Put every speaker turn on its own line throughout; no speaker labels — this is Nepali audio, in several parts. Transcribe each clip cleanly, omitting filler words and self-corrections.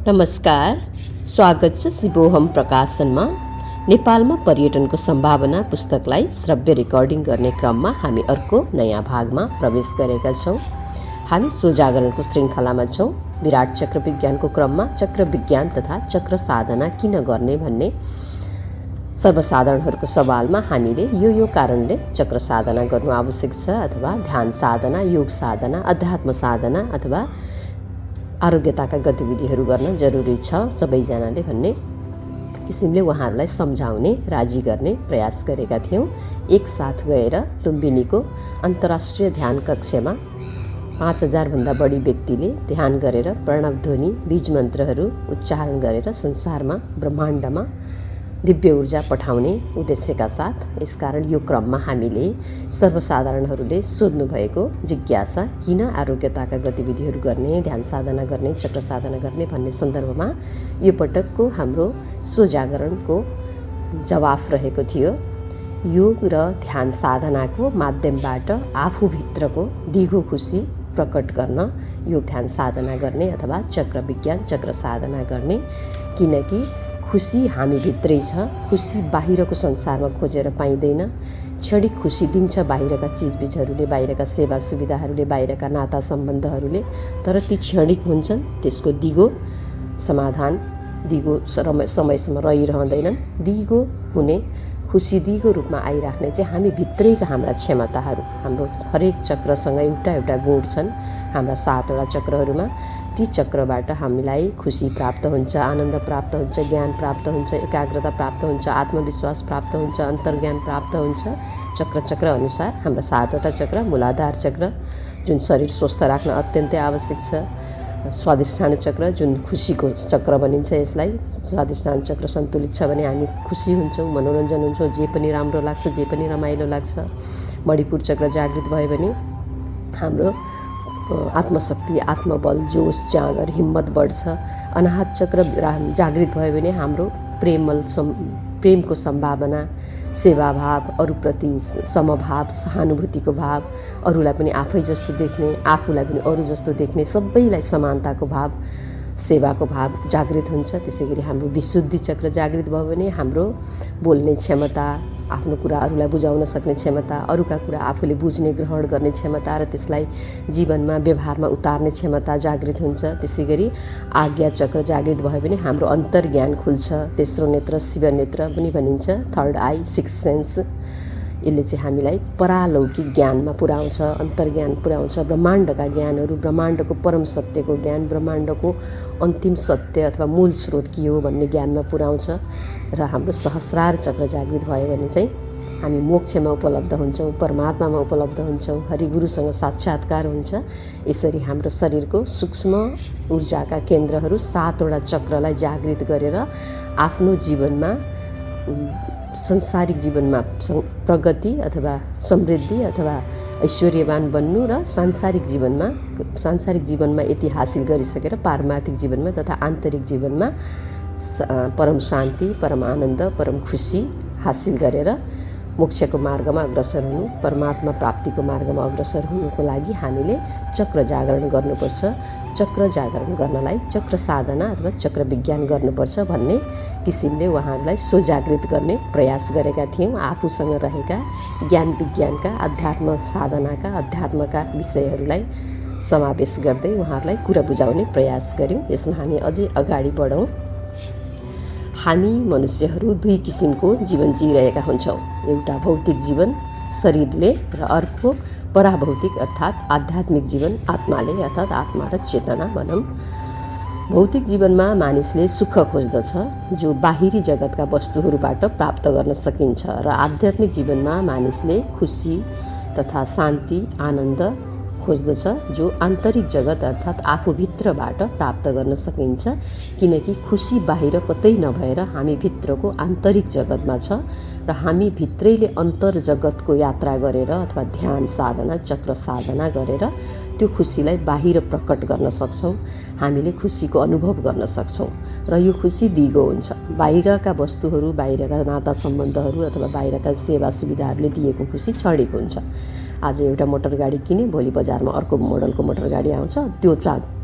नमस्कार, स्वागत छ शिवोहम प्रकाशनमा। नेपालमा पर्यटनको सम्भावना पुस्तकलाई श्रव्य रेकर्डिङ गर्ने क्रममा हामी अर्को नयाँ भागमा प्रवेश गरेका छौँ। हामी स्वजागरणको श्रृङ्खलामा छौँ। विराट चक्र विज्ञानको क्रममा चक्र विज्ञान तथा चक्र साधना किन गर्ने भन्ने सर्वसाधारणहरूको सवालमा हामीले यो कारणले चक्र साधना गर्नु आवश्यक छ अथवा ध्यान साधना, योग साधना, अध्यात्म साधना अथवा आरोग्यताका गतिविधिहरू गर्न जरुरी छ सबैजनाले भन्ने किसिमले उहाँहरूलाई सम्झाउने, राजी गर्ने प्रयास गरेका थियौँ। एकसाथ गएर लुम्बिनीको अन्तर्राष्ट्रिय ध्यान कक्षमा 5000 भन्दा बढी व्यक्तिले ध्यान गरेर प्रणव ध्वनि, बीज मन्त्रहरू उच्चारण गरेर संसारमा, ब्रह्माण्डमा दिव्य ऊर्जा पठाउने उद्देश्यका साथ यसकारण यो क्रममा हामीले सर्वसाधारणहरूले सोध्नु भएको जिज्ञासा किन आरोग्यताका गतिविधिहरू गर्ने, ध्यान साधना गर्ने, चक्र साधना गर्ने भन्ने सन्दर्भमा यो पटकको हाम्रो स्वजागरणको जवाफ रहेको थियो। योग र ध्यान साधनाको माध्यमबाट आफूभित्रको दिगो खुसी प्रकट गर्न योग ध्यान साधना गर्ने अथवा चक्र विज्ञान चक्र साधना गर्ने, किनकि खुसी हामीभित्रै छ। खुसी बाहिरको संसारमा खोजेर पाइँदैन। क्षणिक खुसी दिन्छ बाहिरका चिजबिजहरूले, बाहिरका सेवा सुविधाहरूले, बाहिरका नाता सम्बन्धहरूले, तर ती क्षणिक हुन्छन्। त्यसको दिगो समाधान दिगो समयसम्म रहिरहँदैनन्। दिगो हुने खुसी दिगो रूपमा आइराख्ने चाहिँ हामी भित्रैका हाम्रा क्षमताहरू, हाम्रो हरेक चक्रसँग एउटा एउटा गुण छन्। हाम्रा 7वटा चक्रहरूमा ती चक्रबाट हामीलाई खुसी प्राप्त हुन्छ, आनन्द प्राप्त हुन्छ, ज्ञान प्राप्त हुन्छ, एकाग्रता प्राप्त हुन्छ, आत्मविश्वास प्राप्त हुन्छ, अन्तर्ज्ञान प्राप्त हुन्छ। चक्र अनुसार हाम्रा 7वटा चक्र, मूलाधार चक्र जुन शरीर स्वस्थ राख्न अत्यन्तै आवश्यक छ, स्वाधिष्ठान चक्र जुन खुसीको चक्र भनिन्छ यसलाई, स्वाधिष्ठान चक्र सन्तुलित छ भने हामी खुसी हुन्छौँ, मनोरञ्जन हुन्छौँ, जे पनि राम्रो लाग्छ, जे पनि रमाइलो लाग्छ। मणिपुर चक्र जागृत भयो भने हाम्रो आत्मशक्ति, आत्मबल, जोश, जाँगर, हिम्मत बढ्छ। अनाहत चक्र जागृत भयो भने हाम्रो प्रेमको सम्भावना, सेवाभाव, अरूप्रति समभाव, सहानुभूतिको भाव, अरूलाई पनि आफै जस्तो देख्ने, आफूलाई पनि अरू जस्तो देख्ने, सबैलाई समानताको भाव, सेवाको भाव जागृत हुन्छ। त्यसै गरी हाम्रो विशुद्धि चक्र जागृत भयो भने हाम्रो बोल्ने क्षमता, आफ्नो कुरा अरूलाई बुझाउन सक्ने क्षमता, अरूका कुरा आफूले बुझ्ने, ग्रहण गर्ने क्षमता र त्यसलाई जीवनमा व्यवहारमा उतार्ने क्षमता जागृत हुन्छ। त्यसै गरी आज्ञा चक्र जागृत भयो भने हाम्रो अन्तर्ज्ञान खुल्छ। तेस्रो नेत्र शिव नेत्र पनि भनिन्छ, थर्ड आई, सिक्स सेन्स। यसले चाहिँ हामीलाई परालौकिक ज्ञानमा पुर्याउँछ, अन्तर्ज्ञान पुर्याउँछ, ब्रह्माण्डका ज्ञानहरू, ब्रह्माण्डको परम सत्यको ज्ञान, ब्रह्माण्डको अन्तिम सत्य अथवा मूल स्रोत के हो भन्ने ज्ञानमा पुर्याउँछ। र हाम्रो सहस्रार चक्र जागृत भयो भने चाहिँ हामी मोक्षमा उपलब्ध हुन्छौँ, परमात्मामा उपलब्ध हुन्छौँ, हरिगुरुसँग साक्षात्कार हुन्छ। यसरी हाम्रो शरीरको सूक्ष्म ऊर्जाका केन्द्रहरू 7वटा चक्रलाई जागृत गरेर आफ्नो जीवनमा, संसारिक जीवनमा प्रगति अथवा समृद्धि अथवा ऐश्वर्यवान बन्नु र सांसारिक जीवनमा यति हासिल गरिसकेर पारमार्थिक जीवनमा तथा आन्तरिक जीवनमा परम शान्ति, परम आनन्द, परम खुसी हासिल गरेर मोक्षको मार्गमा अग्रसर हुनु, परमात्मा प्राप्तिको मार्गमा अग्रसर हुनुको लागि हामीले चक्र जागरण गर्नुपर्छ। चक्र जागरण गर्नलाई चक्र साधना अथवा चक्र विज्ञान गर्नुपर्छ भन्ने किसिमले उहाँहरूलाई स्वजागृत गर्ने प्रयास गरेका थियौँ। आफूसँग रहेका ज्ञान विज्ञानका, अध्यात्म साधनाका, अध्यात्मका विषयहरूलाई समावेश गर्दै उहाँहरूलाई कुरा बुझाउने प्रयास गऱ्यौँ। यसमा हामी अझै अगाडि बढौँ। हामी मनुष्यहरू 2 किसिमको जीवन जिइरहेका हुन्छौँ। एउटा भौतिक जीवन शरीरले र अर्को पराभौतिक अर्थात् आध्यात्मिक जीवन आत्माले, अर्थात् आत्मा र चेतना भनौँ। भौतिक जीवनमा मानिसले सुख खोज्दछ जो बाहिरी जगतका वस्तुहरूबाट प्राप्त गर्न सकिन्छ र आध्यात्मिक जीवनमा मानिसले खुसी तथा शान्ति, आनन्द खोज्दछ जो आन्तरिक जगत अर्थात् आफूभित्रबाट प्राप्त गर्न सकिन्छ। किनकि खुसी बाहिर कतै नभएर हामी भित्रको आन्तरिक जगतमा छ र हामी भित्रैले अन्तर जगतको यात्रा गरेर अथवा ध्यान साधना, चक्र साधना गरेर त्यो खुसीलाई बाहिर प्रकट गर्न सक्छौँ। हामीले खुसीको अनुभव गर्न सक्छौँ र यो खुसी दिगो हुन्छ। बाहिरका वस्तुहरू, बाहिरका नाता सम्बन्धहरू अथवा बाहिरका सेवा सुविधाहरूले दिएको खुसी क्षणिक हुन्छ। आज एउटा मोटर गाडी किने, भोलि बजारमा अर्को मोडलको मोटर गाडी आउँछ, त्यो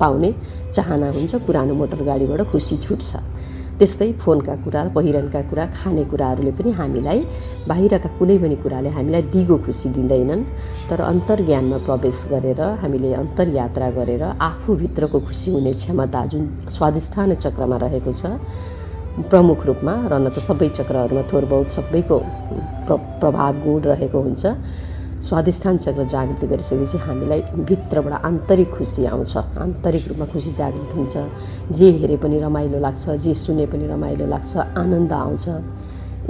पाउने चाहना हुन्छ, पुरानो मोटर गाडीबाट खुसी छुट्छ। त्यस्तै फोनका कुरा, पहिरनका कुरा, खाने कुराहरूले पनि हामीलाई, बाहिरका कुनै पनि कुराले हामीलाई दिगो खुसी दिँदैनन्। तर अन्तर्ज्ञानमा प्रवेश गरेर हामीले अन्तर्यात्रा गरेर आफूभित्रको खुसी हुने क्षमता जुन स्वाधिष्ठान चक्रमा रहेको छ प्रमुख रूपमा, र न त सबै चक्रहरूमा थोर बहुत सबैको प्रभाव गुण रहेको हुन्छ। स्वाधिष्ठान चक्र जागृत गरिसकेपछि हामीलाई भित्रबाट आन्तरिक खुसी आउँछ, आन्तरिक रूपमा खुसी जागृत हुन्छ। जे हेरे पनि रमाइलो लाग्छ, जे सुने पनि रमाइलो लाग्छ, आनन्द आउँछ।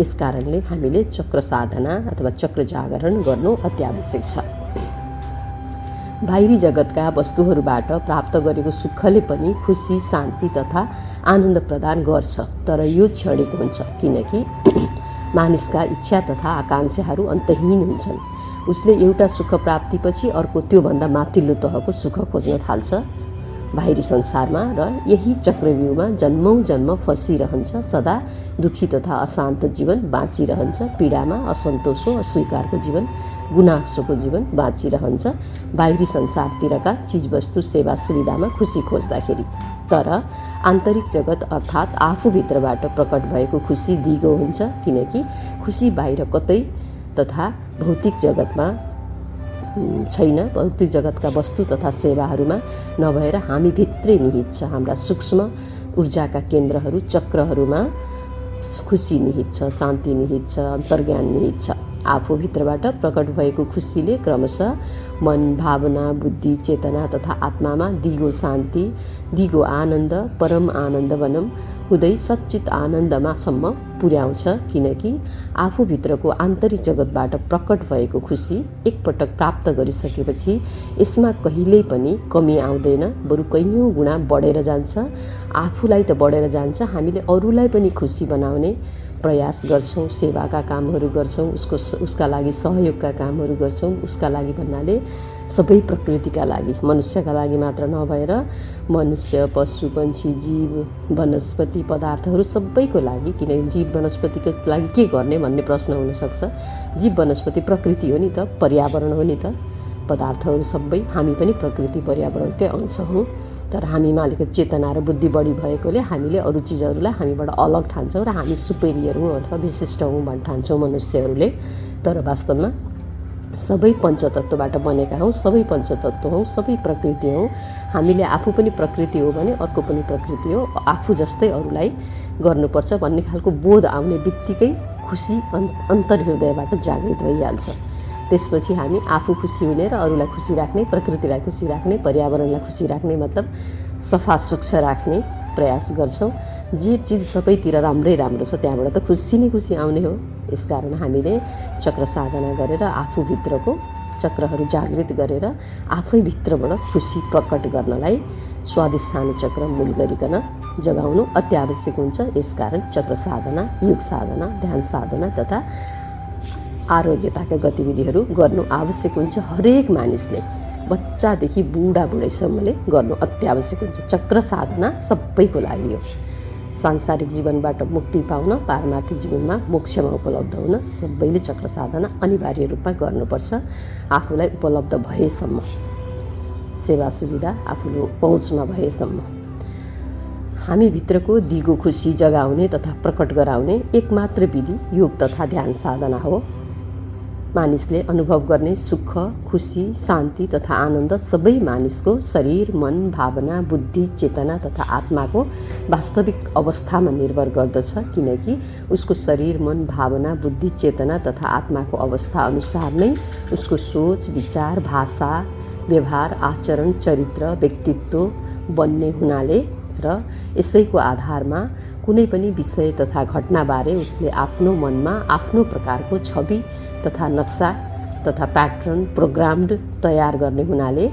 यस कारणले हामीले चक्र साधना अथवा चक्र जागरण गर्नु अत्यावश्यक छ। बाहिरी जगतका वस्तुहरूबाट प्राप्त गरेको सुखले पनि खुसी, शान्ति तथा आनन्द प्रदान गर्छ, तर यो क्षणिक हुन्छ, किनकि मानिसका इच्छा तथा आकाङ्क्षाहरू अन्तहीन हुन्छन्। उसले एउटा सुख प्राप्तिपछि अर्को त्योभन्दा माथिल्लो तहको सुख खोज्न थाल्छ बाहिरी संसारमा, र यही चक्रव्यूहमा जन्मौँ जन्म फसिरहन्छ। सदा दुखी तथा अशान्त जीवन बाँचिरहन्छ, पीडामा, असन्तोषो, अस्वीकारको जीवन, गुनासोको जीवन बाँचिरहन्छ बाहिरी संसारतिरका चिजवस्तु, सेवा, सुविधामा खुसी खोज्दाखेरि। तर आन्तरिक जगत अर्थात् आफूभित्रबाट प्रकट भएको खुसी दिगो हुन्छ, किनकि खुसी बाहिर कतै तथा भौतिक जगतमा छैन। भौतिक जगतका वस्तु तथा सेवाहरूमा नभएर हामी भित्रै निहित छ। हाम्रा सूक्ष्म ऊर्जाका केन्द्रहरू, चक्रहरूमा खुसी निहित छ, शान्ति निहित छ, अन्तर्ज्ञान निहित छ। आफूभित्रबाट प्रकट भएको खुसीले क्रमशः मन, भावना, बुद्धि, चेतना तथा आत्मामा दिगो शान्ति, दिगो आनन्द, परम आनन्द वनम हुँदै सच्चित आनन्दमा सम्म पुर्याउँछ। किनकि आफूभित्रको आन्तरिक जगतबाट प्रकट भएको खुसी एकपटक प्राप्त गरिसकेपछि यसमा कहिल्यै पनि कमी आउँदैन, बरु कैयौँ गुणा बढेर जान्छ। आफूलाई त बढेर जान्छ, हामीले अरूलाई पनि खुसी बनाउने प्रयास गर्छौँ, सेवाका कामहरू गर्छौँ, उसका लागि सहयोगका कामहरू गर्छौँ। उसका लागि भन्नाले सबै प्रकृतिका लागि, मनुष्यका लागि मात्र नभएर मनुष्य, पशु, पन्छी, जीव, वनस्पति, पदार्थहरू सबैको लागि। किनकि जीव वनस्पतिको लागि के गर्ने भन्ने प्रश्न हुनसक्छ। जीव वनस्पति प्रकृति हो नि त, पर्यावरण हो नि त। पदार्थहरू सबै हामी पनि प्रकृति पर्यावरणकै अंश हौँ। तर हामीमा अलिकति चेतना र बुद्धि बढी भएकोले हामीले अरू चिजहरूलाई हामीबाट अलग ठान्छौँ र हामी सुपेरियर हौँ अथवा विशिष्ट हौँ भन्न ठान्छौँ मनुष्यहरूले। तर वास्तवमा सबै पञ्चतत्त्वबाट बनेका हौँ, सबै पञ्चतत्त्व हौँ, सबै प्रकृति हौँ। हामीले आफू पनि प्रकृति हो भने अर्को पनि प्रकृति हो, आफू जस्तै अरूलाई गर्नुपर्छ भन्ने खालको बोध आउने बित्तिकै खुसी अन्तर्हृदयबाट जागृत भइहाल्छ। त्यसपछि हामी आफू खुसी हुने र अरूलाई खुसी राख्ने, प्रकृतिलाई खुसी राख्ने, पर्यावरणलाई खुसी राख्ने, मतलब सफा स्वच्छ राख्ने प्रयास गर्छौँ। जे चिज सबैतिर राम्रै राम्रो छ त्यहाँबाट त खुसी नै खुसी आउने हो। यसकारण हामीले चक्र साधना गरेर आफूभित्रको चक्रहरू जागृत गरेर आफैभित्रबाट खुसी प्रकट गर्नलाई स्वाधिष्ठान चक्र मूल गरिकन जगाउनु अत्यावश्यक हुन्छ। यसकारण चक्र साधना, योग साधना, ध्यान साधना तथा आरोग्यताका गतिविधिहरू गर्नु आवश्यक हुन्छ। हरेक मानिसले, बच्चादेखि बुढाबुढीसम्मले गर्नु अत्यावश्यक हुन्छ। चक्र साधना सबैको लागि हो। सांसारिक जीवनबाट मुक्ति पाउन, पारमार्थिक जीवनमा मोक्षमा उपलब्ध हुन सबैले चक्र साधना अनिवार्य रूपमा गर्नुपर्छ। आफूलाई उपलब्ध भएसम्म, सेवा सुविधा आफूले पहुँचमा भएसम्म हामीभित्रको दिगो खुसी जगाउने तथा प्रकट गराउने एकमात्र विधि योग तथा ध्यान साधना हो। मानिसले अनुभव गर्ने सुख, खुसी, शान्ति तथा आनन्द सबै मानिसको शरीर, मन, भावना, बुद्धि, चेतना तथा आत्माको वास्तविक अवस्थामा निर्भर गर्दछ। किनकि उसको शरीर, मन, भावना, बुद्धि, चेतना तथा आत्माको अवस्था अनुसार नै उसको सोच, विचार, भाषा, व्यवहार, आचरण, चरित्र, व्यक्तित्व बन्ने हुनाले र यसैको आधारमा कुनै पनि विषय तथा घटनाबारे उसले आफ्नो मनमा आफ्नो प्रकारको छवि तथा नक्सा तथा प्याटर्न प्रोग्राम्ड तयार गर्ने हुनाले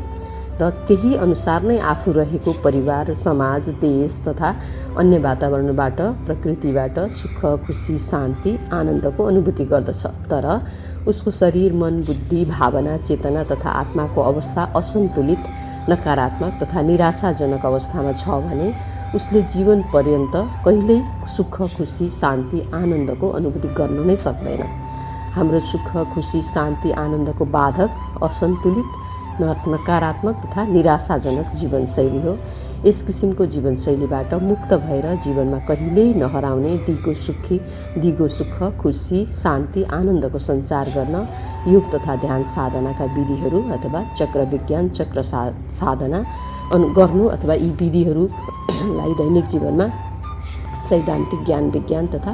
र त्यही अनुसार नै आफू रहेको परिवार, समाज, देश तथा अन्य वातावरणबाट, प्रकृतिबाट सुख, खुसी, शान्ति, आनन्दको अनुभूति गर्दछ। तर उसको शरीर, मन, बुद्धि, भावना, चेतना तथा आत्माको अवस्था असन्तुलित, नकारात्मक तथा निराशाजनक अवस्थामा छ भने उसले जीवन पर्यन्त कहिल्यै सुख, खुसी, शान्ति, आनन्दको अनुभूति गर्न नै सक्दैन। हाम्रो सुख, खुसी, शान्ति, आनन्दको बाधक, असन्तुलित, नकारात्मक तथा निराशाजनक जीवनशैली हो। यस किसिमको जीवनशैलीबाट मुक्त भएर जीवनमा कहिल्यै नहराउने दिगो सुख, खुसी, शान्ति, आनन्दको सञ्चार गर्न योग तथा ध्यान साधनाका विधिहरू अथवा चक्र विज्ञान, चक्र साधना गर्नु अथवा यी विधिहरूलाई दैनिक जीवनमा सैद्धान्तिक ज्ञान विज्ञान तथा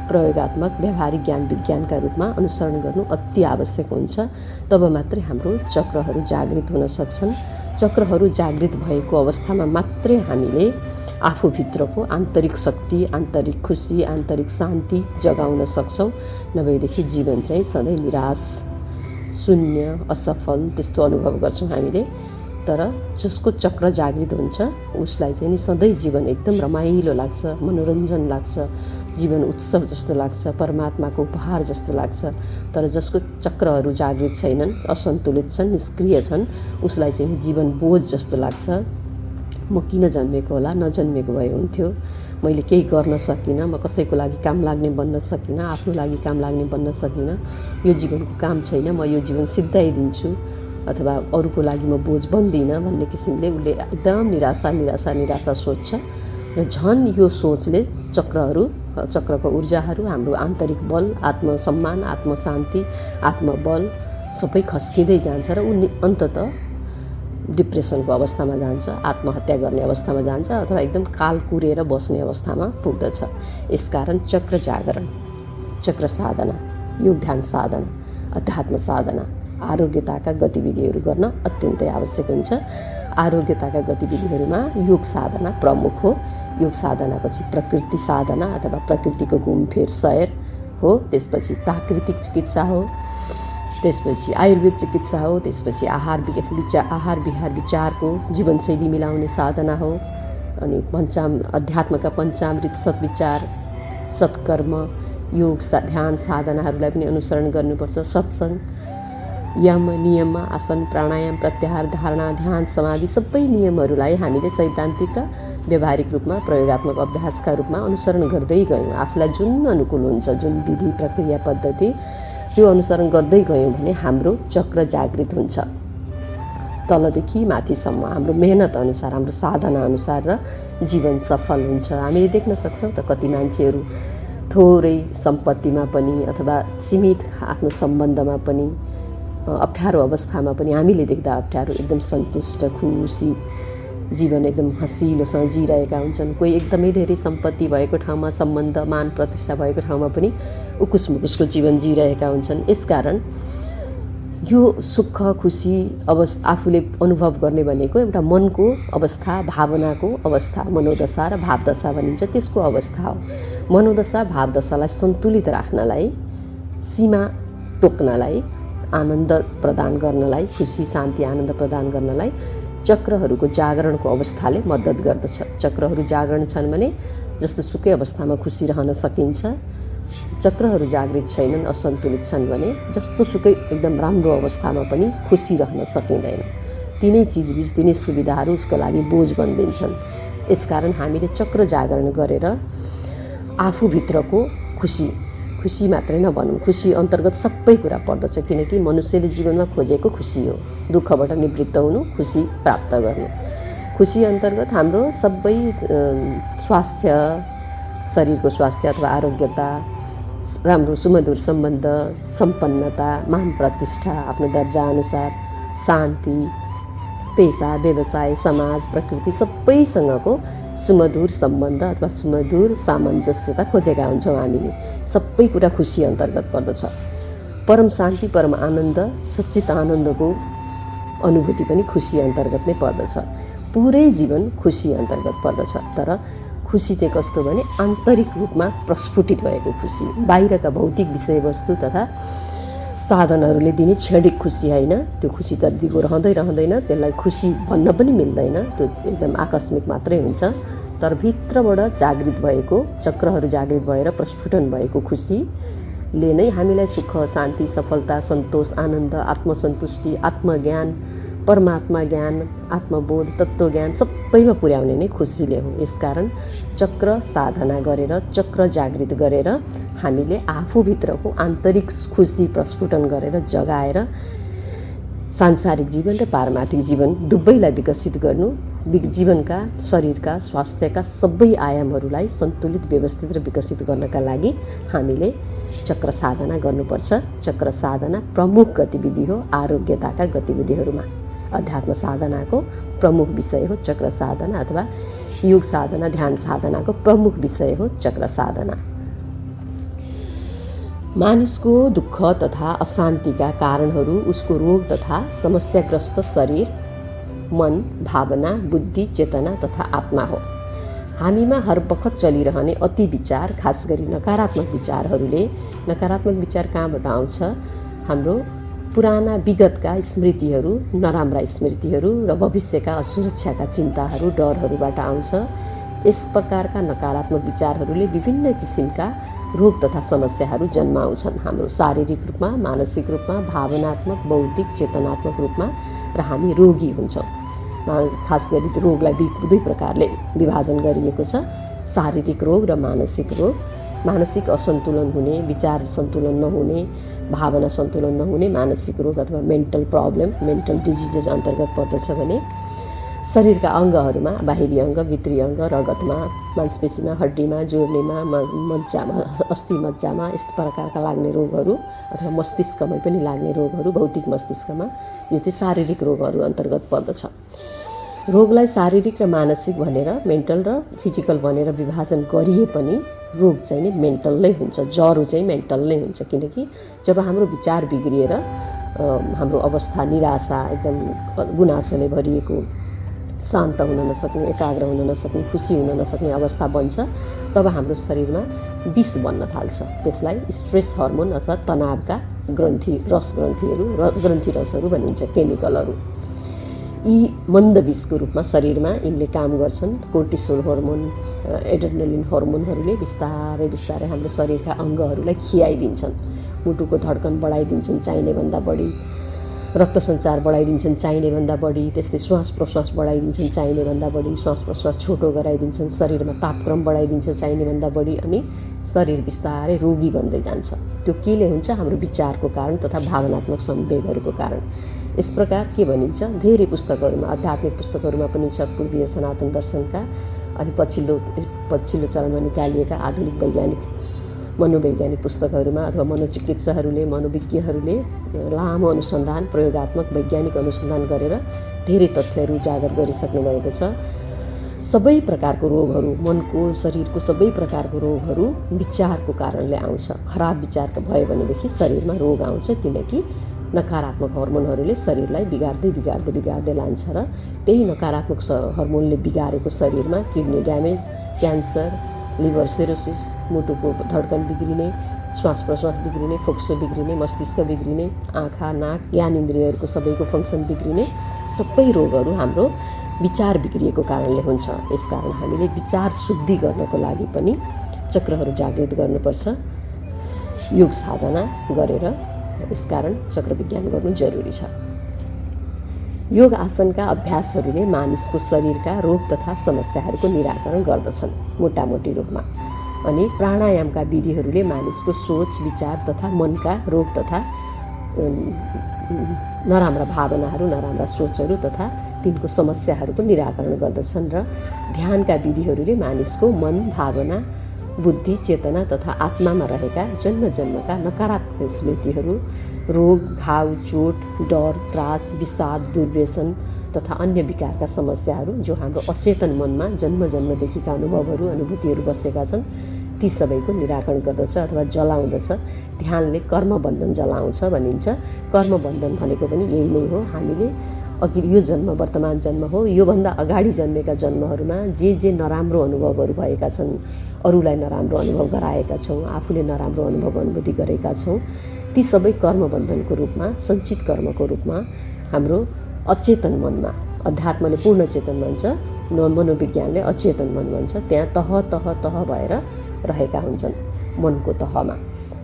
प्रयोगात्मक व्यावहारिक ज्ञान विज्ञानका रूपमा अनुसरण गर्नु अति आवश्यक हुन्छ। तब मात्रै हाम्रो चक्रहरू जागृत हुन सक्छन्। चक्रहरू जागृत भएको अवस्थामा मात्रै हामीले आफूभित्रको आन्तरिक शक्ति, आन्तरिक खुसी, आन्तरिक शान्ति जगाउन सक्छौँ। नभएदेखि जीवन चाहिँ सधैँ निराश, शून्य, असफल त्यस्तो अनुभव गर्छौँ हामीले। तर जसको चक्र जागृत हुन्छ उसलाई चाहिँ नि सधैँ जीवन एकदम रमाइलो लाग्छ, मनोरञ्जन लाग्छ, जीवन उत्सव जस्तो लाग्छ, परमात्माको उपहार जस्तो लाग्छ। तर जसको चक्रहरू जागृत छैनन्, असन्तुलित छन्, निष्क्रिय छन्, उसलाई चाहिँ जीवन बोझ जस्तो लाग्छ। म किन जन्मेको होला, नजन्मेको भए हुन्थ्यो, मैले केही गर्न सकिनँ, म कसैको लागि काम लाग्ने बन्न सकिनँ, आफ्नो लागि काम लाग्ने बन्न सकिनँ, यो जीवनको काम छैन, म यो जीवन सिद्धाइदिन्छु अथवा अरूको लागि म बोझ बन्दिनँ भन्ने किसिमले उसले एकदम निराशा सोच्छ। र झन् यो सोचले चक्रको ऊर्जाहरू, हाम्रो आन्तरिक बल, आत्मसम्मान, आत्मशान्ति, आत्मबल सबै खस्किँदै जान्छ र ऊ अन्ततः डिप्रेसनको अवस्थामा जान्छ, आत्महत्या गर्ने अवस्थामा जान्छ अथवा एकदम काल कुरेर बस्ने अवस्थामा पुग्दछ। यसकारण चक्र जागरण, चक्र साधना, योग ध्यान साधना, अध्यात्म साधना, आरोग्यताका गतिविधिहरू गर्न अत्यन्तै आवश्यक हुन्छ। आरोग्यताका गतिविधिहरूमा योग साधना प्रमुख हो। योग साधनापछि प्रकृति साधना अथवा प्रकृतिको घुमफिर सैर हो, त्यसपछि प्राकृतिक चिकित्सा हो, त्यसपछि आयुर्वेद चिकित्सा हो, त्यसपछि आहार विहार विचारको जीवनशैली मिलाउने साधना हो। अनि अध्यात्मका पञ्चामृत, सद्विचार, सत्कर्म, योग ध्यान साधनाहरूलाई पनि अनुसरण गर्नुपर्छ। सत्सङ्ग, यम, नियम, आसन, प्राणायाम, प्रत्याहार, धारणा, ध्यान, समाधि सबै नियमहरूलाई हामीले सैद्धान्तिक र व्यावहारिक रूपमा प्रयोगात्मक अभ्यासका रूपमा अनुसरण गर्दै गयौँ। आफूलाई जुन अनुकूल हुन्छ, जुन विधि प्रक्रिया पद्धति त्यो अनुसरण गर्दै गयौँ भने हाम्रो चक्र जागृत हुन्छ। तलदेखि माथिसम्म हाम्रो मेहनत अनुसार, हाम्रो साधना अनुसार र जीवन सफल हुन्छ। हामीले देख्न सक्छौँ त कति मान्छेहरू थोरै सम्पत्तिमा पनि अथवा सीमित आफ्नो सम्बन्धमा पनि, अप्ठ्यारो अवस्थामा पनि हामीले देख्दा अप्ठ्यारो, एकदम सन्तुष्ट, खुसी, जीवन एकदम हँसिलोसँग जिरहेका हुन्छन्। कोही एकदमै धेरै सम्पत्ति भएको ठाउँमा, सम्बन्ध, मान प्रतिष्ठा भएको ठाउँमा पनि उकुस मुकुसको जीवन जिरहेका हुन्छन्। यसकारण यो सुख, खुसी आफूले अनुभव गर्ने भनेको एउटा मनको अवस्था, भावनाको अवस्था, मनोदशा र भावदशा भनिन्छ, त्यसको अवस्था हो। मनोदशा, भावदशालाई सन्तुलित राख्नलाई, सीमा तोक्नलाई, आनन्द प्रदान गर्नलाई, खुसी, शान्ति, आनन्द प्रदान गर्नलाई चक्रहरूको जागरणको अवस्थाले मद्दत गर्दछ। चक्रहरू जागरण छन् भने जस्तो सुकै अवस्थामा खुसी रहन सकिन्छ। चक्रहरू जागृत छैनन्, असन्तुलित छन् भने जस्तो सुकै एकदम राम्रो अवस्थामा पनि खुसी रहन सकिँदैन। तिनै चिजबिज, तिनै सुविधाहरू उसको लागि बोझ बनिदिन्छन्। यसकारण हामीले चक्र जागरण गरेर आफूभित्रको खुसी मात्रै नभनौँ, खुसी अन्तर्गत सबै कुरा पर्दछ। किनकि मनुष्यले जीवनमा खोजेको खुसी हो, दुःखबाट निवृत्त हुनु, खुसी प्राप्त गर्नु। खुसी अन्तर्गत हाम्रो सबै स्वास्थ्य, शरीरको स्वास्थ्य अथवा आरोग्यता, राम्रो सुमधुर सम्बन्ध, सम्पन्नता, मान प्रतिष्ठा, आफ्नो दर्जाअनुसार, शान्ति, पेसा, व्यवसाय, समाज, प्रकृति सबैसँगको सुमधुर सम्बन्ध अथवा सुमधुर सामञ्जस्यता खोजेका हुन्छौँ हामीले। सबै कुरा खुसी अन्तर्गत पर्दछ। परम शान्ति, परम आनन्द, सच्चित आनन्दको अनुभूति पनि खुसी अन्तर्गत नै पर्दछ। पुरै जीवन खुसी अन्तर्गत पर्दछ। तर खुसी चाहिँ कस्तो भने आन्तरिक रूपमा प्रस्फुटित भएको खुसी, बाहिरका भौतिक विषयवस्तु तथा साधनहरूले दिने क्षणिक खुसी होइन। त्यो खुसी त दिगो रहँदैन, त्यसलाई खुसी भन्न पनि मिल्दैन, त्यो एकदम आकस्मिक मात्रै हुन्छ। तर भित्रबाट जागृत भएको, चक्रहरू जागृत भएर प्रस्फुटन भएको खुसीले नै हामीलाई सुख, शान्ति, सफलता, सन्तोष, आनन्द, आत्मसन्तुष्टि, आत्मज्ञान, परमात्मा ज्ञान, आत्मबोध, तत्त्वज्ञान सबैमा पुर्याउने नै खुसीले हो। यसकारण चक्र साधना गरेर, चक्र जागृत गरेर हामीले आफूभित्रको आन्तरिक खुसी प्रस्फुटन गरेर जगाएर सांसारिक जीवन र पारमार्थिक जीवन दुवैलाई विकसित गर्नु, जीवनका, शरीरका, स्वास्थ्यका सबै आयामहरूलाई सन्तुलित, व्यवस्थित र विकसित गर्नका लागि हामीले चक्र साधना गर्नुपर्छ। चक्र साधना प्रमुख गतिविधि हो आरोग्यताका गतिविधिहरूमा। अध्यात्म साधनाको प्रमुख विषय हो चक्र साधना अथवा योग साधना, ध्यान साधनाको प्रमुख विषय हो चक्र साधना। मानिसको दुःख तथा अशान्तिका कारणहरू उसको रोग तथा समस्याग्रस्त शरीर, मन, भावना, बुद्धि, चेतना तथा आत्मा हो। हामीमा हर बखत चलिरहने अति विचार, खास गरी नकारात्मक विचारहरूले, नकारात्मक विचार कहाँबाट आउँछ? हाम्रो पुराना विगतका स्मृतिहरू, नराम्रा स्मृतिहरू र भविष्यका असुरक्षाका चिन्ताहरू, डरहरूबाट आउँछ। यस प्रकारका नकारात्मक विचारहरूले विभिन्न किसिमका रोग तथा समस्याहरू जन्माउँछन्, हाम्रो शारीरिक रूपमा, मानसिक रूपमा, भावनात्मक, बौद्धिक, चेतनात्मक रूपमा, र हामी रोगी हुन्छौँ। खास गरी रोगलाई दुई प्रकारले विभाजन गरिएको छ, शारीरिक रोग र मानसिक रोग। मानसिक असन्तुलन हुने, विचार सन्तुलन नहुने, भावना सन्तुलन नहुने मानसिक रोग अथवा मेन्टल प्रब्लम, मेन्टल डिजिजेस अन्तर्गत पर्दछ भने शरीरका अङ्गहरूमा, बाहिरी अङ्ग, भित्री अङ्ग, रगतमा, मांसपेशीमा, हड्डीमा, जोड्नेमा, मज्जामा, अस्थि मज्जामा यस्तो प्रकारका लाग्ने रोगहरू अथवा मस्तिष्कमै पनि लाग्ने रोगहरू, भौतिक मस्तिष्कमा, यो चाहिँ शारीरिक रोगहरू अन्तर्गत पर्दछ। रोगलाई शारीरिक र मानसिक भनेर, मेन्टल र फिजिकल भनेर विभाजन गरिए पनि रोग चाहिँ नि मेन्टल नै हुन्छ, जरो चाहिँ मेन्टल नै हुन्छ। किनकि जब हाम्रो विचार बिग्रिएर हाम्रो अवस्था निराशा, एकदम गुनासोले भरिएको, शान्त हुन नसक्ने, एकाग्र हुन नसक्ने, खुसी हुन नसक्ने अवस्था बन्छ, तब हाम्रो शरीरमा विष बन्न थाल्छ। त्यसलाई स्ट्रेस हर्मोन अथवा तनावका ग्रन्थि, रस ग्रन्थिहरू र ग्रन्थि रसहरू भनिन्छ, केमिकलहरू। यी मन्द विषको रूपमा शरीरमा यिनले काम गर्छन्। कोर्टिसोल हर्मोन, एड्रेनलिन हर्मोनहरूले बिस्तारै बिस्तारै हाम्रो शरीरका अङ्गहरूलाई खियाइदिन्छन्। मुटुको धड्कन बढाइदिन्छन् चाहिने भन्दा बढी, रक्त सञ्चार बढाइदिन्छन् चाहिने भन्दा बढी, त्यस्तै श्वास प्रश्वास बढाइदिन्छन् चाहिने भन्दा बढी, श्वास प्रश्वास छोटो गराइदिन्छन्, शरीरमा तापक्रम बढाइदिन्छन् चाहिने भन्दा बढी, अनि शरीर बिस्तारै रोगी बन्दै जान्छ। त्यो केले हुन्छ? हाम्रो विचारको कारण तथा भावनात्मक संवेगहरूको कारण। यस प्रकार के भनिन्छ, धेरै पुस्तकहरूमा, आध्यात्मिक पुस्तकहरूमा पनि छ, पूर्वीय सनातन दर्शनका अनि पछिल्लो चरणमा निकालिएका आधुनिक वैज्ञानिक मनोवैज्ञानिक पुस्तकहरूमा अथवा मनोचिकित्सकहरूले, मनोविज्ञहरूले लामो अनुसन्धान, प्रयोगात्मक वैज्ञानिक अनुसन्धान गरेर धेरै तथ्यहरू उजागर गरिसक्नु भएको छ। सबै प्रकारको रोगहरू, मनको, शरीरको सबै प्रकारको रोगहरू विचारको कारणले आउँछ। खराब विचारको भयो भनेदेखि शरीरमा रोग आउँछ, किनकि नकारात्मक हर्मोनहरूले शरीरलाई बिगार्दै लान्छ र त्यही नकारात्मक हर्मोनले बिगारेको शरीरमा kidney damage, cancer, liver cirrhosis, मुटुको धड्कन बिग्रिने, श्वास प्रश्वास बिग्रिने, फोक्सो बिग्रिने, मस्तिष्क बिग्रिने, आँखा, नाक, ज्ञान इन्द्रियहरूको सबैको फङ्सन बिग्रिने, सबै रोगहरू हाम्रो विचार बिग्रिएको कारणले हुन्छ। यसकारण हामीले विचार शुद्धि गर्नको लागि पनि चक्रहरू जागृत गर्नुपर्छ, योग साधना गरेर। यसकारण चक्र विज्ञान गर्नु जरुरी छ। योग आसनका अभ्यासहरूले मानिसको शरीरका रोग तथा समस्याहरूको निराकरण गर्दछन् मोटामोटी रूपमा, अनि प्राणायामका विधिहरूले मानिसको सोच, विचार तथा मनका रोग तथा नराम्रा भावनाहरू, नराम्रा सोचहरू तथा तिनको समस्याहरूको निराकरण गर्दछन्, र ध्यानका विधिहरूले मानिसको मन, भावना, बुद्धि, चेतना तथा आत्मामा रहेका जन्मजन्मका नकारात्मक स्मृतिहरू, रोग, घाउ, चोट, डर, त्रास, विषाद, दुर्व्यसन तथा अन्य विकारका समस्याहरू जो हाम्रो अचेतन मनमा जन्मजन्मदेखिका अनुभवहरू, अनुभूतिहरू बसेका छन्, ती सबैको निराकरण गर्दछ अथवा जलाउँदछ। ध्यानले कर्मबन्धन जलाउँछ भनिन्छ। कर्मबन्धन भनेको पनि यही नै हो। हामीले अघि यो जन्म वर्तमान जन्म हो, योभन्दा अगाडि जन्मेका जन्महरूमा जे नराम्रो अनुभवहरू भएका छन्, अरूलाई नराम्रो अनुभव गराएका छौँ, आफूले नराम्रो अनुभूति गरेका छौँ, ती सबै कर्मबन्धनको रूपमा, सञ्चित कर्मको रूपमा हाम्रो अचेतन मनमा, अध्यात्मले पूर्ण चेतन भन्छ, मनोविज्ञानले अचेतन मन भन्छ, त्यहाँ तह भएर रहेका हुन्छन् मनको तहमा।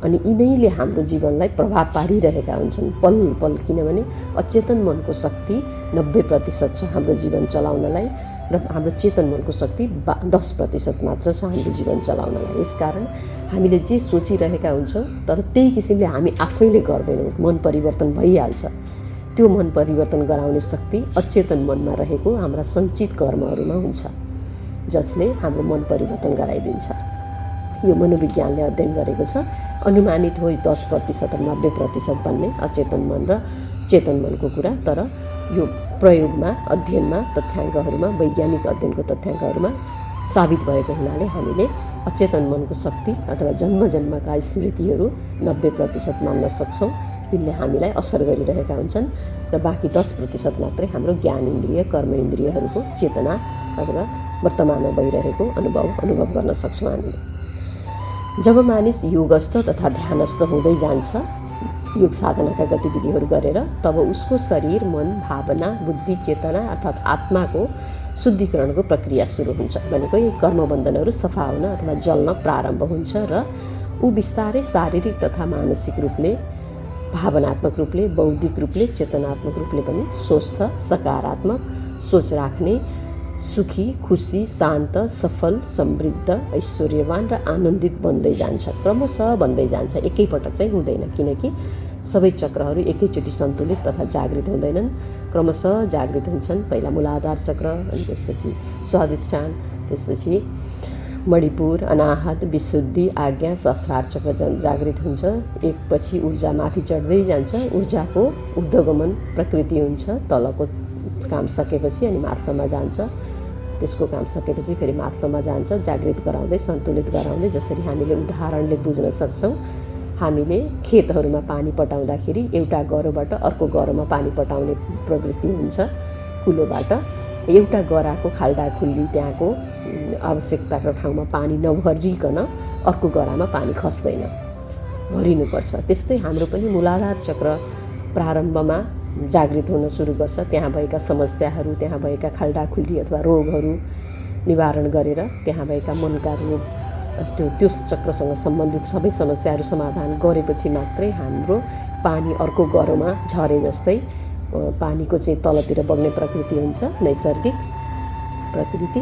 अनि यिनैले हाम्रो जीवनलाई प्रभाव पारिरहेका हुन्छन् पल पल, किनभने अचेतन मनको शक्ति 90% छ हाम्रो जीवन चलाउनलाई र हाम्रो चेतन मनको शक्ति 10% मात्र छ हाम्रो जीवन चलाउनलाई। यसकारण हामीले जे सोचिरहेका हुन्छौँ तर त्यही किसिमले हामी आफैले गर्दैनौँ, मन परिवर्तन भइहाल्छ। त्यो मन परिवर्तन गराउने शक्ति अचेतन मनमा रहेको हाम्रा सञ्चित कर्महरूमा हुन्छ, जसले हाम्रो मन परिवर्तन गराइदिन्छ। यो मनोविज्ञानले अध्ययन गरेको छ। अनुमानित हो 10% र 90% भन्ने अचेतन मन र चेतन मनको कुरा, तर यो प्रयोगमा, अध्ययनमा, तथ्याङ्कहरूमा, वैज्ञानिक अध्ययनको तथ्याङ्कहरूमा साबित भएको हुनाले हामीले अचेतन मनको शक्ति अथवा जन्मजन्मका स्मृतिहरू 90% मान्न सक्छौँ। तिनले हामीलाई असर गरिरहेका हुन्छन् र बाँकी 10% मात्रै हाम्रो ज्ञान इन्द्रिय, कर्म इन्द्रियहरूको चेतना अथवा वर्तमानमा भइरहेको अनुभव गर्न सक्छौँ हामीले। जब मानिस योगस्थ तथा ध्यानस्थ हुँदै जान्छ योग साधनाका गतिविधिहरू गरेर, तब उसको शरीर, मन, भावना, बुद्धि, चेतना अर्थात् आत्माको शुद्धिकरणको प्रक्रिया सुरु हुन्छ। भनेको यी कर्मबन्धनहरू सफा हुन अथवा जल्न प्रारम्भ हुन्छ र ऊ बिस्तारै शारीरिक तथा मानसिक रूपले, भावनात्मक रूपले, बौद्धिक रूपले, चेतनात्मक रूपले पनि स्वस्थ, सकारात्मक सोच राख्ने, सुखी, खुसी, शान्त, सफल, समृद्ध, ऐश्वर्यवान र आनन्दित बन्दै जान्छ। क्रमशः बन्दै जान्छ, एकैपटक चाहिँ हुँदैन, किनकि सबै चक्रहरू एकैचोटि सन्तुलित तथा जागृत हुँदैनन्। क्रमशः जागृत हुन्छन्। पहिला मूलाधार चक्र, अनि त्यसपछि स्वाधिष्ठान, त्यसपछि मणिपुर, अनाहत, विशुद्धि, आज्ञा, सहस्रार चक्र जागृत हुन्छ। एकपछि ऊर्जा माथि चढ्दै जान्छ। ऊर्जाको ऊर्ध्वगमन प्रकृति हुन्छ। तलको काम सकेपछि अनि माथिल्लोमा जान्छ। त्यसको काम सकेपछि फेरि माथिल्लोमा जान्छ, जागृत गराउँदै, सन्तुलित गराउँदै। जसरी हामीले उदाहरणले बुझ्न सक्छौँ, हामीले खेतहरूमा पानी पटाउँदाखेरि एउटा गह्रोबाट अर्को गह्रोमा पानी पटाउने प्रवृत्ति हुन्छ। कुलोबाट एउटा गह्राको खाल्डा खुल्ली त्यहाँको आवश्यकताको ठाउँमा पानी नभरिकन अर्को गह्रामा पानी खस्दैन, भरिनुपर्छ। त्यस्तै हाम्रो पनि मूलाधार चक्र प्रारम्भमा जागृत हुन सुरु गर्छ। त्यहाँ भएका समस्याहरू, त्यहाँ भएका खाल्डाखुल्डी अथवा रोगहरू निवारण गरेर त्यहाँ भएका मनका रोग, त्यो चक्रसँग सम्बन्धित सबै समस्याहरू समाधान गरेपछि मात्रै हाम्रो पानी अर्को गह्रोमा झरे जस्तै पानीको चाहिँ तलतिर बग्ने प्रकृति हुन्छ, नैसर्गिक प्रकृति,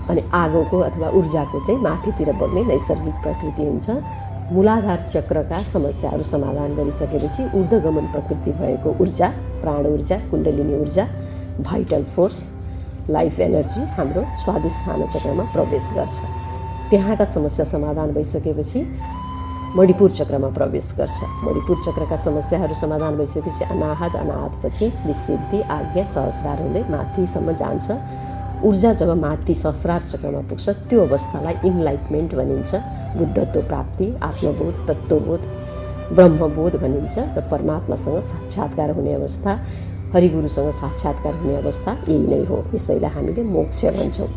अनि आगोको अथवा ऊर्जाको चाहिँ माथितिर बग्ने नैसर्गिक प्रकृति हुन्छ। मूलाधार चक्रका समस्याहरू समाधान गरिसकेपछि ऊर्ध्वगमन प्रकृति भएको ऊर्जा, प्राण ऊर्जा, कुण्डलिनी ऊर्जा, भाइटल फोर्स, लाइफ एनर्जी हाम्रो स्वाधिष्ठान चक्रमा प्रवेश गर्छ। त्यहाँका समस्या समाधान भइसकेपछि मणिपुर चक्रमा प्रवेश गर्छ। मणिपुर चक्रका समस्याहरू समाधान भइसकेपछि अनाहत, अनाहतपछि विशुद्धि, आज्ञा, सहस्रार हुँदै माथिसम्म जान्छ। ऊर्जा जब माथि सहस्रार चक्रमा पुग्छ त्यो अवस्थालाई इनलाइटमेन्ट भनिन्छ। बुद्धत्व प्राप्ति, आत्मबोध, तत्त्वबोध, ब्रह्मबोध भनिन्छ र परमात्मासँग साक्षात्कार हुने अवस्था, हरिगुरुसँग साक्षात्कार हुने अवस्था यही नै हो। यसैलाई हामीले मोक्ष भन्छौँ।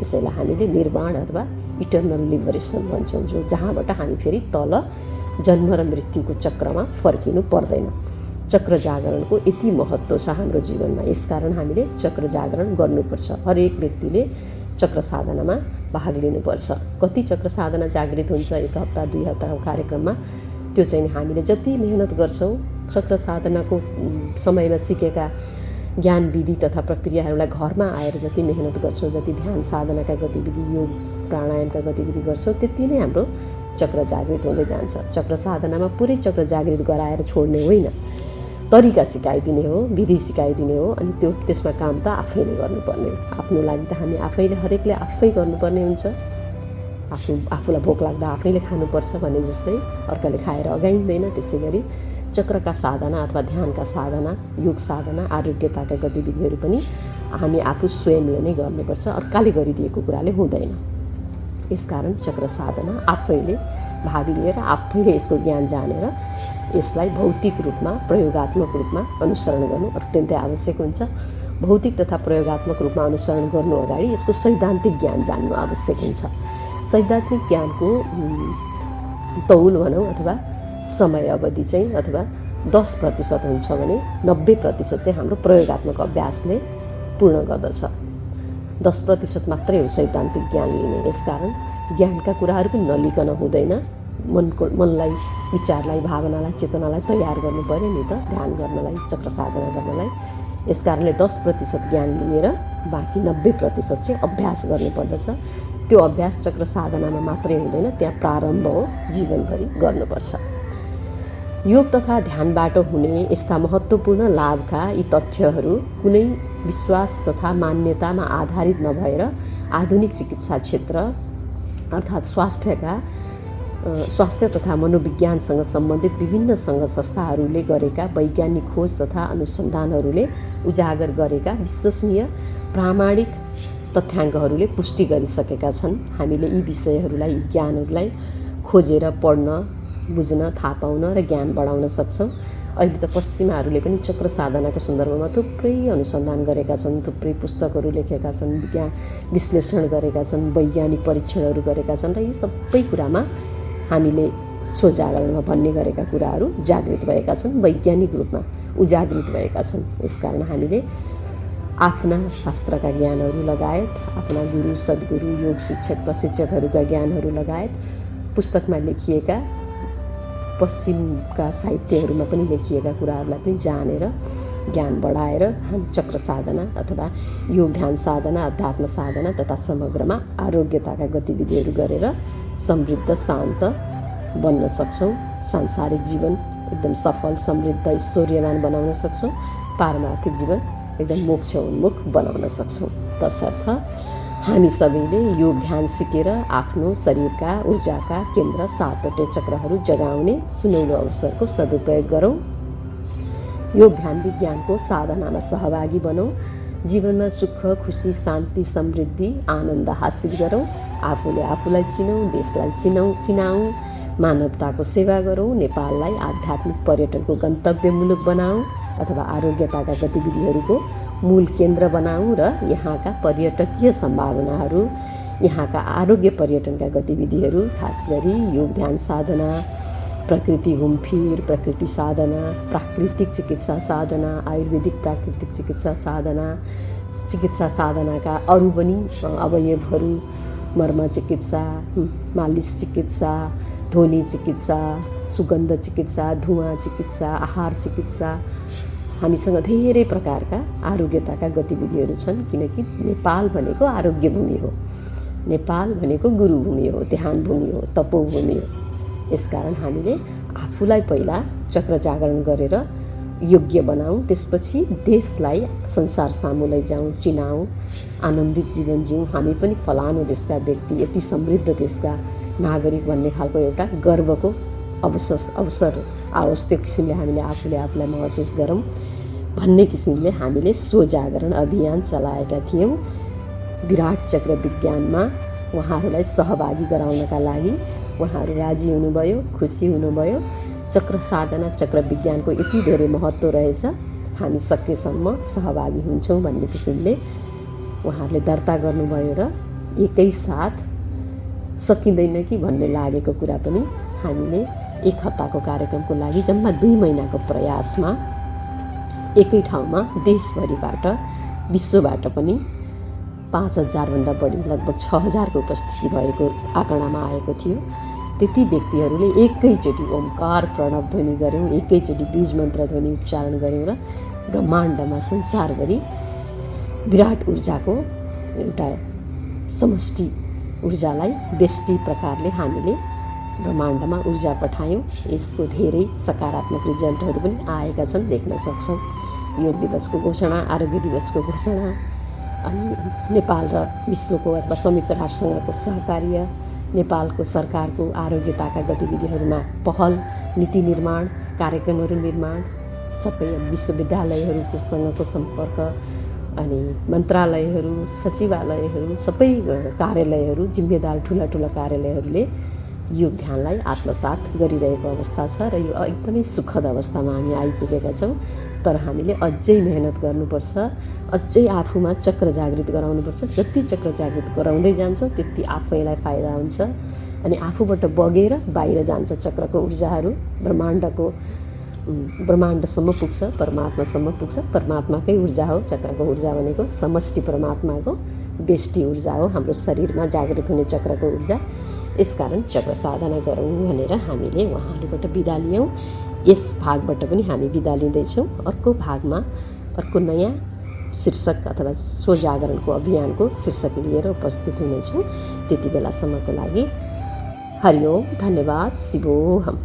यसैलाई हामीले निर्वाण अथवा इटर्नल लिबरेसन भन्छौँ, जो जहाँबाट हामी फेरि तल जन्म र मृत्युको चक्रमा फर्किनु पर्दैन। चक्र जागरणको यति महत्त्व छ हाम्रो जीवनमा। यसकारण हामीले चक्र जागरण गर्नुपर्छ। हरेक व्यक्तिले चक्र साधनामा भाग लिनुपर्छ। कति चक्र साधना जागृत हुन्छ 1 हप्ता 2 हप्ताको कार्यक्रममा, त्यो चाहिँ हामीले जति मेहनत गर्छौँ, चक्र साधनाको समयमा सिकेका ज्ञान विधि तथा प्रक्रियाहरूलाई घरमा आएर जति मेहनत गर्छौँ, जति ध्यान साधनाका गतिविधि, योग प्राणायामका गतिविधि गर्छौँ, त्यति नै हाम्रो चक्र जागृत हुँदै जान्छ। चक्र साधनामा पुरै चक्र जागृत गराएर छोड्ने होइन, तरिका सिकाइदिने हो, विधि सिकाइदिने हो। अनि त्यसमा काम त आफैले गर्नुपर्ने हो। आफ्नो लागि त हामी आफैले, हरेकले आफै गर्नुपर्ने हुन्छ। आफूलाई भोक लाग्दा आफैले खानुपर्छ भने जस्तै अर्काले खाएर अगाइँदैन, त्यसै गरी चक्रका साधना अथवा ध्यानका साधना, योग साधना, आरोग्यताका गतिविधिहरू पनि हामी आफू स्वयंले नै गर्नुपर्छ। अर्काले गरिदिएको कुराले हुँदैन। यसकारण चक्र साधना आफैले भाग लिएर, आफैले यसको ज्ञान जानेर यसलाई भौतिक रूपमा, प्रयोगात्मक रूपमा अनुसरण गर्नु अत्यन्तै आवश्यक हुन्छ। भौतिक तथा प्रयोगात्मक रूपमा अनुसरण गर्नु अगाडि यसको सैद्धान्तिक ज्ञान जान्नु आवश्यक हुन्छ। सैद्धान्तिक ज्ञानको तौल भनौँ अथवा समय अवधि चाहिँ अथवा 10% हुन्छ भने 90% चाहिँ हाम्रो प्रयोगात्मक अभ्यासले पूर्ण गर्दछ। 10% मात्रै हो सैद्धान्तिक ज्ञान लिने। यसकारण ज्ञानका कुराहरू पनि नलिकन हुँदैन। मनलाई, विचारलाई, भावनालाई, चेतनालाई तयार गर्नु पऱ्यो नि त ध्यान गर्नलाई, चक्र साधना गर्नलाई। यस कारणले 10% ज्ञान लिएर बाँकी 90% चाहिँ अभ्यास गर्नुपर्दछ। त्यो अभ्यास चक्र साधनामा मात्रै हुँदैन, त्यहाँ प्रारम्भ हो, जीवनभरि गर्नुपर्छ। योग तथा ध्यानबाट हुने यस्ता महत्त्वपूर्ण लाभका यी तथ्यहरू कुनै विश्वास तथा मान्यतामा आधारित नभएर आधुनिक चिकित्सा क्षेत्र अर्थात् स्वास्थ्य तथा मनोविज्ञानसँग सम्बन्धित विभिन्न सङ्घ संस्थाहरूले गरेका वैज्ञानिक खोज तथा अनुसन्धानहरूले उजागर गरेका विश्वसनीय प्रामाणिक तथ्याङ्कहरूले पुष्टि गरिसकेका छन्। हामीले यी विषयहरूलाई, ज्ञानहरूलाई खोजेर पढ्न, बुझ्न, थाहा पाउन र ज्ञान बढाउन सक्छौँ। अहिले त पश्चिमाहरूले पनि चक्र साधनाको सन्दर्भमा थुप्रै अनुसन्धान गरेका छन्, थुप्रै पुस्तकहरू लेखेका छन्, विश्लेषण गरेका छन्, वैज्ञानिक परीक्षणहरू गरेका छन् र यी सबै कुरामा हामीले स्वजागरणमा भन्ने गरेका कुराहरू जागृत भएका छन्, वैज्ञानिक रूपमा उजागृत भएका छन्। यसकारण हामीले आफ्ना शास्त्रका ज्ञानहरू लगायत, आफ्ना गुरु, सद्गुरु, योग शिक्षक, प्रशिक्षकहरूका ज्ञानहरू लगायत पुस्तकमा लेखिएका, पश्चिमका साहित्यहरूमा पनि लेखिएका कुराहरूलाई पनि जानेर ज्ञान बढाएर हामी चक्र साधना अथवा योग ध्यान साधना, अध्यात्म साधना तथा समग्रमा आरोग्यताका गतिविधिहरू गरेर समृद्ध, शान्त बन्न सक्छौँ। सांसारिक जीवन एकदम सफल, समृद्ध, ऐश्वर्यवान बनाउन सक्छौँ। पारमार्थिक जीवन एकदम मोक्ष उन्मुख बनाउन सक्छौँ। तसर्थ हामी सबैले योग ध्यान सिकेर आफ्नो शरीरका ऊर्जाका केन्द्र 7वटै चक्रहरू जगाउने सुनौलो अवसरको सदुपयोग गरौँ। योग ध्यान विज्ञानको साधनामा सहभागी बनौँ। जीवनमा सुख, खुसी, शान्ति, समृद्धि, आनन्द हासिल गरौँ। आफूले आफूलाई चिनौँ, देशलाई चिनाऊँ, मानवताको सेवा गरौँ। नेपाललाई आध्यात्मिक पर्यटनको गन्तव्य मुलुक बनाऊँ अथवा आरोग्यताका गतिविधिहरूको मूल केन्द्र बनाऊँ र यहाँका पर्यटकीय सम्भावनाहरू, यहाँका आरोग्य पर्यटनका गतिविधिहरू, खास गरी योग ध्यान साधना, प्रकृति घुमफिर, प्रकृति साधना, प्राकृतिक चिकित्सा साधना, आयुर्वेदिक प्राकृतिक चिकित्सा साधनाका अरू पनि अवयवहरू, मर्म चिकित्सा, मालिस चिकित्सा, ध्वनि चिकित्सा, सुगन्ध चिकित्सा, धुवाँ चिकित्सा, आहार चिकित्सा, हामीसँग धेरै प्रकारका आरोग्यताका गतिविधिहरू छन्। किनकि नेपाल भनेको आरोग्य भूमि हो, नेपाल भनेको गुरुभूमि हो, ध्यान भूमि हो, तपोभूमि हो। यसकारण हामीले आफूलाई पहिला चक्र जागरण गरेर योग्य बनाऊँ, त्यसपछि देशलाई संसार सामु लैजाऊँ, चिनाऊँ, आनन्दित जीवन जिउँ। हामी पनि फलानु देशका व्यक्ति, यति समृद्ध देशका नागरिक भन्ने खालको एउटा गर्वको अवसर आओस्, त्यो किसिमले हामीले आफूलाई महसुस गरौँ भन्ने किसिमले हामीले स्वजागरण अभियान चलाएका थियौँ। विराट चक्र विज्ञानमा उहाँहरूलाई सहभागी गराउनका लागि उहाँहरू राजी हुनुभयो, खुसी हुनुभयो। चक्र साधना, चक्र विज्ञानको यति धेरै महत्त्व रहेछ, हामी सकेसम्म सहभागी हुन्छौँ भन्ने किसिमले उहाँहरूले दर्ता गर्नुभयो र एकैसाथ सकिँदैन कि भन्ने लागेको कुरा पनि हामीले 1 हप्ताको कार्यक्रमको लागि जम्मा 2 महिनाको प्रयासमा एकै ठाउँमा देशभरिबाट, विश्वबाट पनि 5000भन्दा बढी, लगभग 6000को उपस्थिति भएको आँकडामा आएको थियो। त्यति व्यक्तिहरूले एकैचोटि ओमकार प्रणव ध्वनि गऱ्यौँ, एकैचोटि बीज मन्त्र ध्वनि उच्चारण गऱ्यौँ र ब्रह्माण्डमा संसारभरि विराट ऊर्जाको एउटा समष्टि ऊर्जालाई बेष्टि प्रकारले हामीले ब्रह्माण्डमा ऊर्जा पठायौँ। यसको धेरै सकारात्मक रिजल्टहरू पनि आएका छन्, देख्न सक्छौँ। योग दिवसको घोषणा, आरोग्य दिवसको घोषणा, अनि नेपाल र विश्वको अथवा संयुक्त राष्ट्रसङ्घको सहकार्य, नेपालको सरकारको आरोग्यताका गतिविधिहरूमा पहल, नीति निर्माण, कार्यक्रमहरू निर्माण, सबै विश्वविद्यालयहरूको सँगको सम्पर्क, अनि मन्त्रालयहरू, सचिवालयहरू, सबै कार्यालयहरू, जिम्मेदार ठुला कार्यालयहरूले योग ध्यानलाई आत्मसात गरिरहेको अवस्था छ र यो एकदमै सुखद अवस्थामा हामी आइपुगेका छौँ। तर हामीले अझै मेहनत गर्नुपर्छ, अझै आफूमा चक्र जागृत गराउनुपर्छ। जति चक्र जागृत गराउँदै जान्छौँ त्यति आफैलाई फाइदा हुन्छ अनि आफूबाट बगेर बाहिर जान्छ चक्रको ऊर्जाहरू, ब्रह्माण्डसम्म पुग्छ, परमात्मासम्म पुग्छ। परमात्माकै ऊर्जा हो चक्रको ऊर्जा भनेको, समष्टि परमात्माको बेष्टि ऊर्जा हो हाम्रो शरीरमा जागृत हुने चक्रको ऊर्जा। यसकारण चक्र साधना गरौँ भनेर हामीले उहाँहरूबाट बिदा लियौँ। यस भागबाट पनि हामी बिदा लिँदैछौँ। अर्को भागमा अर्को नयाँ शीर्षक अथवा स्वजागरणको अभियानको शीर्षक लिएर उपस्थित हुनेछौँ। त्यति बेलासम्मको लागि हरिओम, धन्यवाद, शिवोहम।